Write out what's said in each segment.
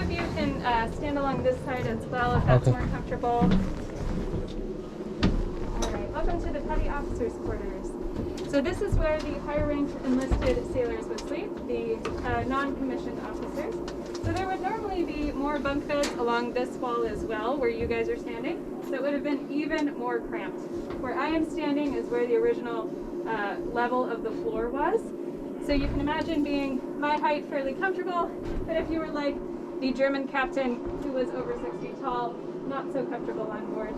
of you can stand along this side as well if that's more comfortable. All right, welcome to the Petty Officers' Quarters. So this is where the higher-ranked enlisted sailors would sleep, the non-commissioned officers. So there would normally be more bunk beds along this wall as well, where you guys are standing. So it would have been even more cramped. Where I am standing is where the original level of the floor was. So you can imagine being my height fairly comfortable, but if you were like the German captain who was over 6 feet tall, not so comfortable on board.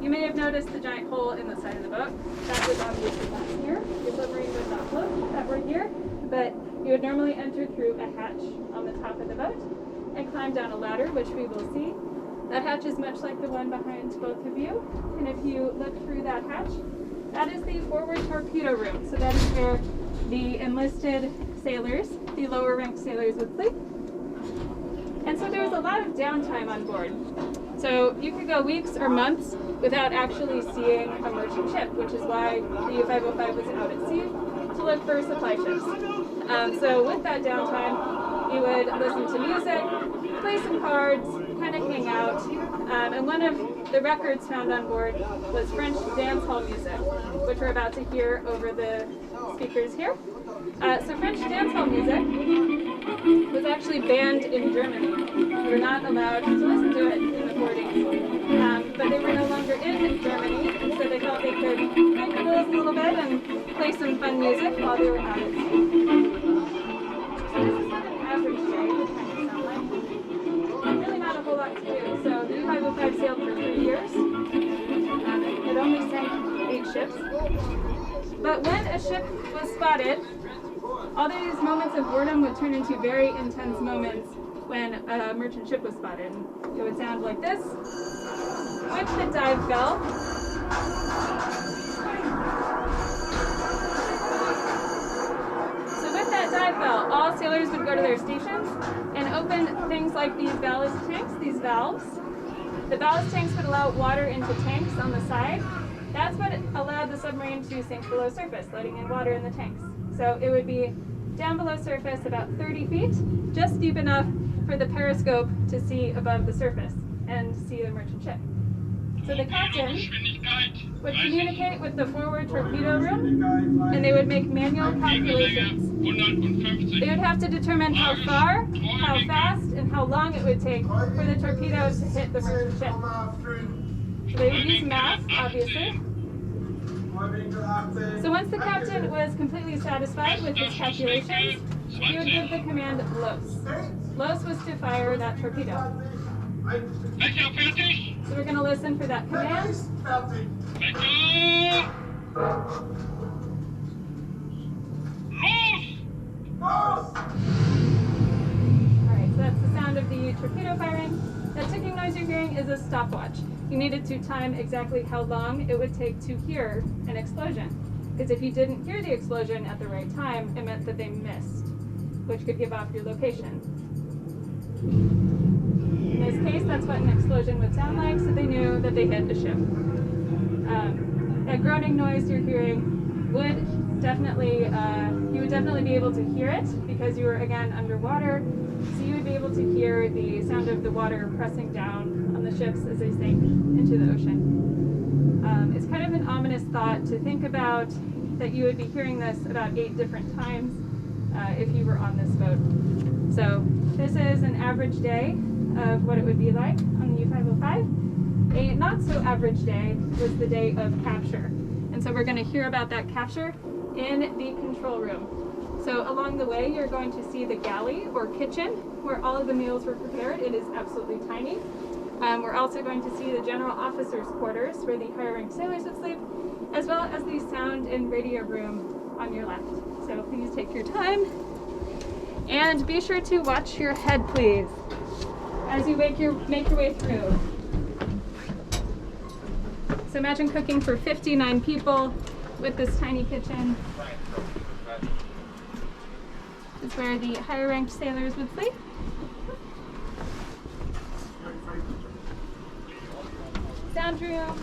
You may have noticed the giant hole in the side of the boat. That was obviously not here. The submarine would not look that we're here, but you would normally enter through a hatch on the top of the boat and climb down a ladder, which we will see. That hatch is much like the one behind both of you, and if you look through that hatch, that is the forward torpedo room. So that is where the enlisted sailors, the lower ranked sailors, would sleep. And so there was a lot of downtime on board. So you could go weeks or months without actually seeing a merchant ship, which is why the U-505 was out at sea to look for supply ships. So with that downtime, you would listen to music, play some cards, kind of hang out. And one of the records found on board was French dance hall music, which we're about to hear over the speakers here. So French dance hall music was actually banned in Germany. We were not allowed to listen to it in the 40s. But they were no longer in Germany, so they thought they could break the rules a little bit and play some fun music while they were out at sea. So this is what an average day would kind of sound like. And really not a whole lot to do. So the U-505 sailed for 3 years. It only sank 8 ships. But when a ship was spotted, all these moments of boredom would turn into very intense moments when a merchant ship was spotted. It would sound like this. With the dive bell, so with that dive bell, all sailors would go to their stations and open things like these ballast tanks, these valves. The ballast tanks would allow water into tanks on the side. That's what allowed the submarine to sink below surface, letting in water in the tanks. So it would be down below surface about 30 feet, just deep enough for the periscope to see above the surface and see the merchant ship. So the captain would communicate with the forward torpedo room, and they would make manual calculations. They would have to determine how far, how fast, and how long it would take for the torpedo to hit the merchant ship. So they would use math, obviously. So once the captain was completely satisfied with his calculations, he would give the command LOS. LOS was to fire that torpedo. So we're going to listen for that command. Alright, so that's the sound of the torpedo firing. That ticking noise you're hearing is a stopwatch. You needed to time exactly how long it would take to hear an explosion. Because if you didn't hear the explosion at the right time, it meant that they missed, which could give off your location. In this case, that's what an explosion would sound like, so they knew that they hit a ship. That groaning noise you're hearing would definitely, you would definitely be able to hear it because you were again underwater, so you would be able to hear the sound of the water pressing down on the ships as they sank into the ocean. It's kind of an ominous thought to think about that you would be hearing this about 8 different times if you were on this boat. So this is an average day of what it would be like on the U-505. A not so average day was the day of capture. And so we're going to hear about that capture in the control room. So along the way, you're going to see the galley or kitchen where all of the meals were prepared. It is absolutely tiny. We're also going to see the general officers' quarters where the higher ranked sailors would sleep, as well as the sound and radio room on your left. So please take your time. And be sure to watch your head, please, as you make your way through. So imagine cooking for 59 people with this tiny kitchen. This is where the higher ranked sailors would sleep. Sound room.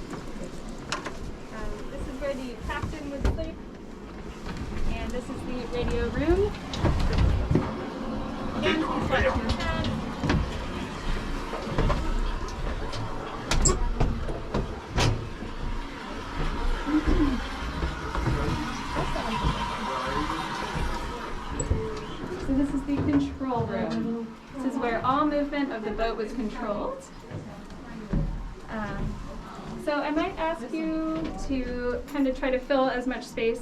This is where the captain would sleep. And this is the radio room. Again, please watch your head. So this is the control room. This is where all movement of the boat was controlled. So I might ask you to kind of try to fill as much space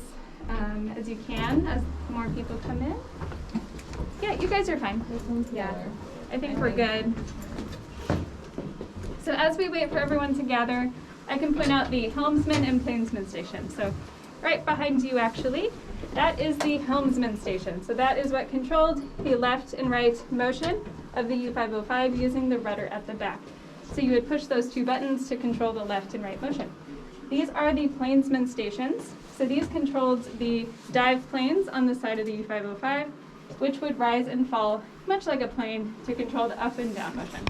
as you can as more people come in. Yeah, you guys are fine. Yeah, I think we're good. So as we wait for everyone to gather, I can point out the helmsman and plainsman station. So right behind you, actually, that is the helmsman station. So that is what controlled the left and right motion of the U-505 using the rudder at the back. So you would push those two buttons to control the left and right motion. These are the plainsman stations. So these controlled the dive planes on the side of the U-505, which would rise and fall much like a plane to control the up and down motion.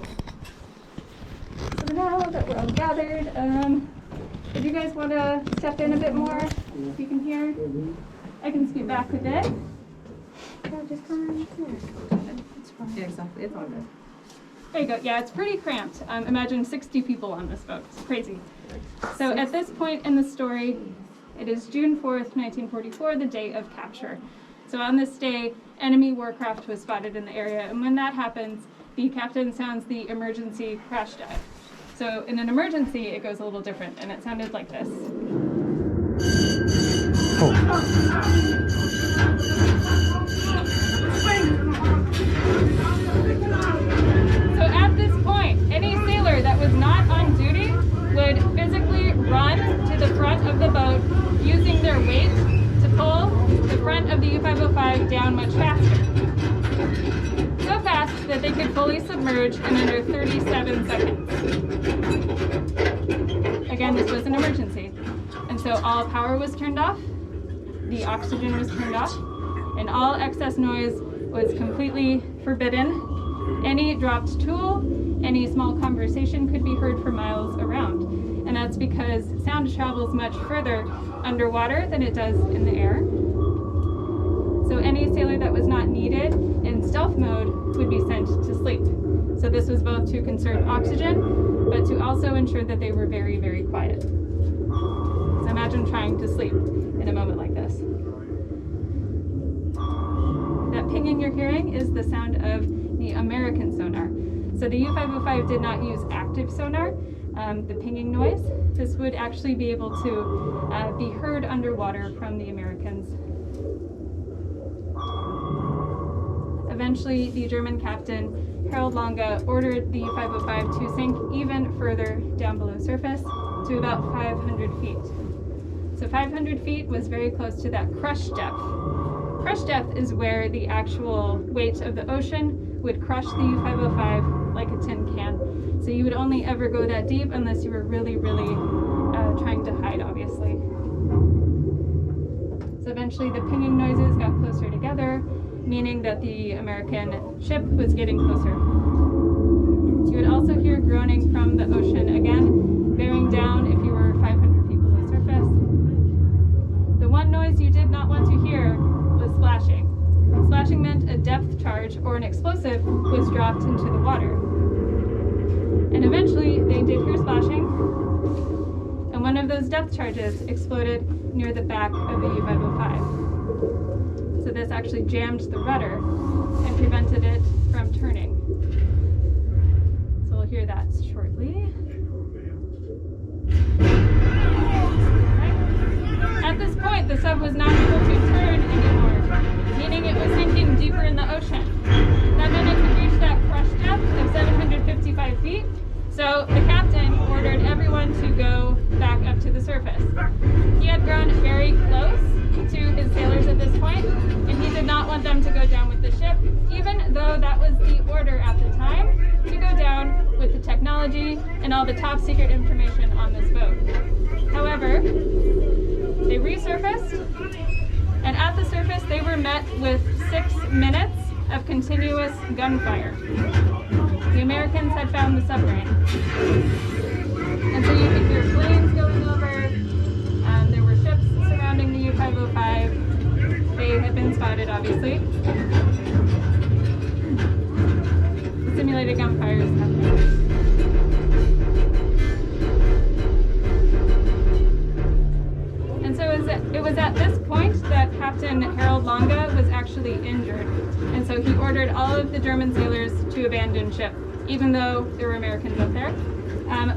So now that we're all gathered, if you guys want to step in a bit more, if you can hear, I can scoot back a bit. Yeah, just come right here. It's fine. Yeah, exactly. It's all good. There you go. Yeah, it's pretty cramped. Imagine 60 people on this boat. It's crazy. So at this point in the story, it is June 4th, 1944, the day of capture. So on this day, enemy warcraft was spotted in the area, and when that happens, the captain sounds the emergency crash dive. So in an emergency, it goes a little different, and it sounded like this. So at this point, any sailor that was not on duty would physically run to the front of the boat using their weight to pull the front of the U-505 down much faster. So fast that they could fully submerge in under 37 seconds. Again, this was an emergency. And so all power was turned off, the oxygen was turned off, and all excess noise was completely forbidden. Any dropped tool, any small conversation could be heard for miles around. And that's because sound travels much further underwater than it does in the air. So any sailor that was not needed in stealth mode would be sent to sleep. So this was both to conserve oxygen, but to also ensure that they were very, very quiet. So imagine trying to sleep in a moment like this. That pinging you're hearing is the sound of the American sonar. So the U-505 did not use active sonar, the pinging noise. This would actually be able to be heard underwater from the Americans. Eventually, the German captain, Harold Lange, ordered the U-505 to sink even further down below surface to about 500 feet. So 500 feet was very close to that crush depth. Crush depth is where the actual weight of the ocean would crush the U-505 like a tin can. So you would only ever go that deep unless you were really, really trying to hide, obviously. So eventually the pinging noises got closer together, meaning that the American ship was getting closer. You would also hear groaning from the ocean again, bearing down if you were 500 feet below surface. The one noise you did not want to hear was splashing. Splashing meant a depth charge or an explosive was dropped into the water. And eventually they did hear splashing, and one of those depth charges exploded near the back of the U-505. So this actually jammed the rudder and prevented it from turning. So we'll hear that shortly. At this point, the sub was not able to turn anymore, meaning it was sinking deeper in the ocean. That meant it could reach that crush depth of 755 feet. So the captain ordered everyone to go back up to the surface. He had grown very close to his sailors at this point, and he did not want them to go down with the ship, even though that was the order at the time, to go down with the technology and all the top secret information on this boat. However, they resurfaced, and at the surface they were met with 6 minutes of continuous gunfire. The Americans had found the submarine. And so you could hear planes going over, there were ships surrounding the U-505. They had been spotted, obviously. The simulated gunfire is happening. And so it was at this point that Captain Harold Lange was actually injured. And so So he ordered all of the German sailors to abandon ship, even though there were Americans up there.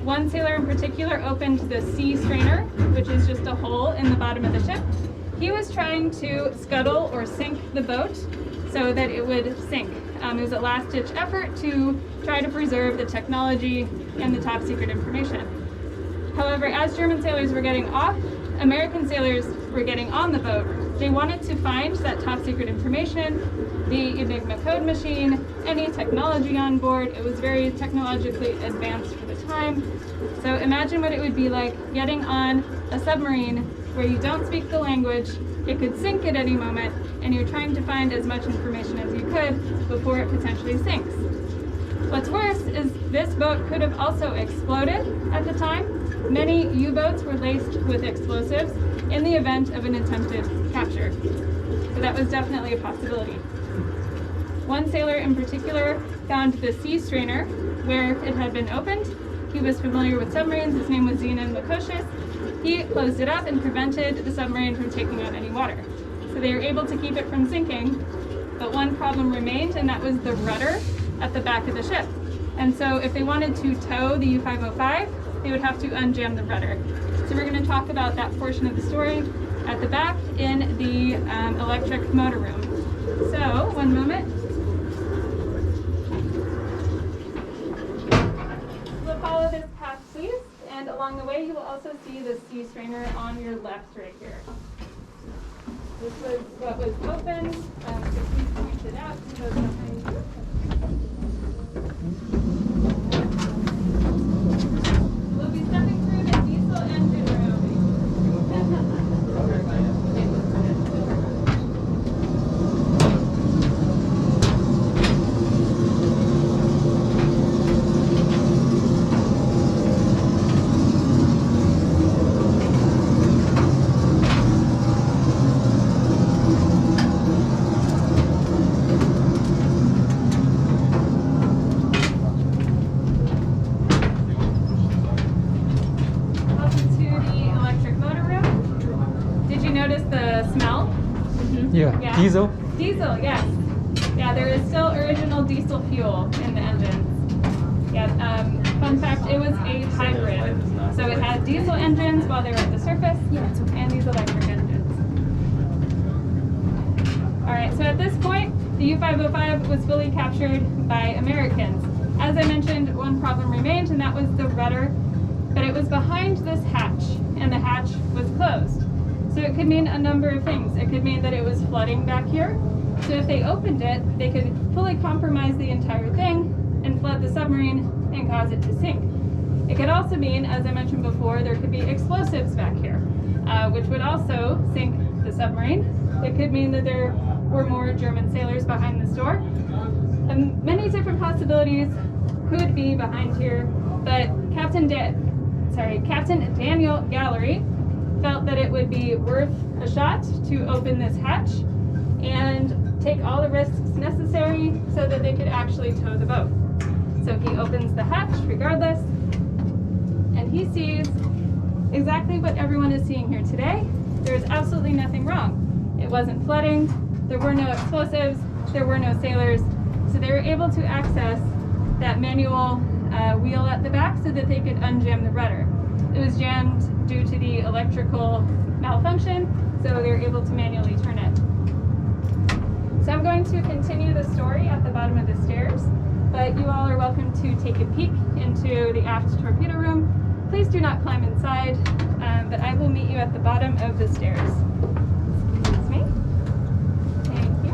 One sailor in particular opened the sea strainer, which is just a hole in the bottom of the ship. He was trying to scuttle or sink the boat so that it would sink. It was a last-ditch effort to try to preserve the technology and the top secret information. However, as German sailors were getting off, American sailors were getting on the boat. They wanted to find that top secret information, the Enigma code machine, any technology on board. It was very technologically advanced for the time. So imagine what it would be like getting on a submarine where you don't speak the language, it could sink at any moment, and you're trying to find as much information as you could before it potentially sinks. What's worse is this boat could have also exploded at the time. Many U-boats were laced with explosives in the event of an attempted capture. So that was definitely a possibility. One sailor in particular found the sea strainer where it had been opened. He was familiar with submarines. His name was Zenon Lukosius. He closed it up and prevented the submarine from taking on any water. So they were able to keep it from sinking, but one problem remained, and that was the rudder at the back of the ship. And so if they wanted to tow the U-505, they would have to unjam the rudder. So we're going to talk about that portion of the story at the back in the electric motor room. So, one moment. We'll follow this path, please. And along the way, you will also see the sea strainer on your left right here. This was what was open. So please point it out to those behind you. We'll be stepping through the diesel engine room. Yeah, diesel? Diesel, yes. Yeah, there is still original diesel fuel in the engines. Yeah, fun fact, it was a hybrid. So it had diesel engines while they were at the surface, and these electric engines. Alright, so at this point, the U-505 was fully captured by Americans. As I mentioned, one problem remained, and that was the rudder. But it was behind this hatch, and the hatch was closed. So it could mean a number of things. It could mean that it was flooding back here. So if they opened it, they could fully compromise the entire thing and flood the submarine and cause it to sink. It could also mean, as I mentioned before, there could be explosives back here, which would also sink the submarine. It could mean that there were more German sailors behind this door. And many different possibilities could be behind here, but Captain Daniel Gallery felt that it would be worth a shot to open this hatch and take all the risks necessary so that they could actually tow the boat. So he opens the hatch regardless, and he sees exactly what everyone is seeing here today. There's absolutely nothing wrong. It wasn't flooding, there were no explosives, there were no sailors, so they were able to access that manual wheel at the back so that they could unjam the rudder. It was jammed due to the electrical malfunction, so they were able to manually turn it. So I'm going to continue the story at the bottom of the stairs, but you all are welcome to take a peek into the aft torpedo room. Please do not climb inside, but I will meet you at the bottom of the stairs. Excuse me. Thank you.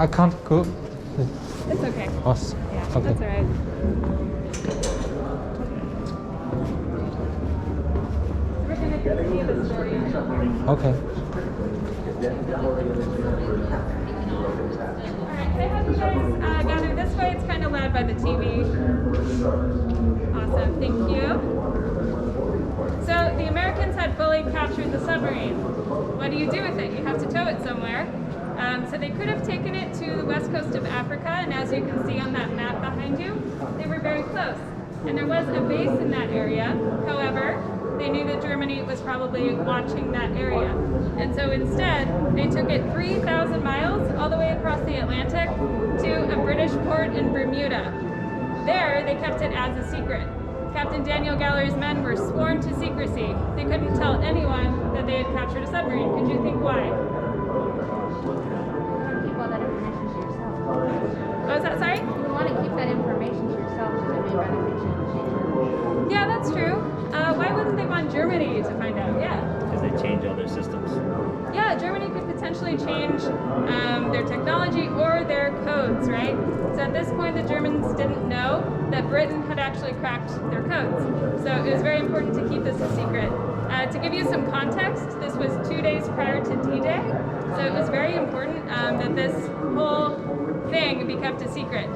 I can't go. It's okay. Oh, Yeah, okay. that's all right. We're going to continue the story. Okay. Alright, can I have you guys gather this way? It's kind of loud by the TV. Awesome, thank you. So the Americans had fully captured the submarine. What do you do with it? You have to tow it somewhere. So they could have taken it to the west coast of Africa, and as you can see on that map behind you, they were very close. And there was a base in that area. However, they knew that Germany was probably watching that area. And so instead, they took it 3,000 miles all the way across the Atlantic to a British port in Bermuda. There, they kept it as a secret. Captain Daniel Gallery's men were sworn to secrecy. They couldn't tell anyone that they had captured a submarine. Could you think why? Keep all that information to yourself. What was that, sorry? You want to keep that information to yourself because it may benefit you in the future. Yeah, that's true. Why wouldn't they want Germany to find out? Yeah. Because they change all their systems. Yeah, Germany could potentially change their technology or their codes, right? So at this point, the Germans didn't know that Britain had actually cracked their codes. So it was very important to keep this a secret. To give you some context, this was 2 days prior to D-Day, so it was very important that this whole thing be kept a secret.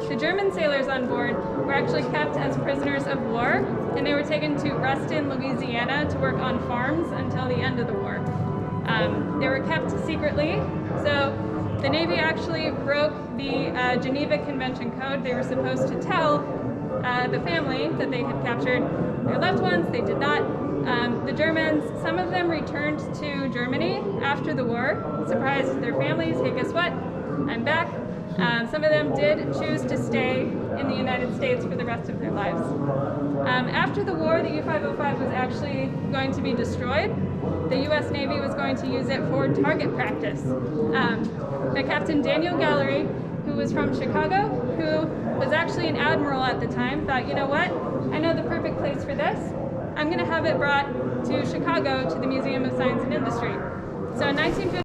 The German sailors on board were actually kept as prisoners of war, and they were taken to Ruston, Louisiana to work on farms until the end of the war. They were kept secretly, so the Navy actually broke the Geneva Convention Code. They were supposed to tell the family that they had captured their loved ones. They did not. The Germans, some of them returned to Germany after the war, surprised their families, hey, guess what? I'm back. Some of them did choose to stay in the United States for the rest of their lives. After the war, the U-505 was actually going to be destroyed. The U.S. Navy was going to use it for target practice. But Captain Daniel Gallery, who was from Chicago, who was actually an admiral at the time, thought, you know what? I know the perfect place for this. I'm going to have it brought to Chicago to the Museum of Science and Industry. So in 1950,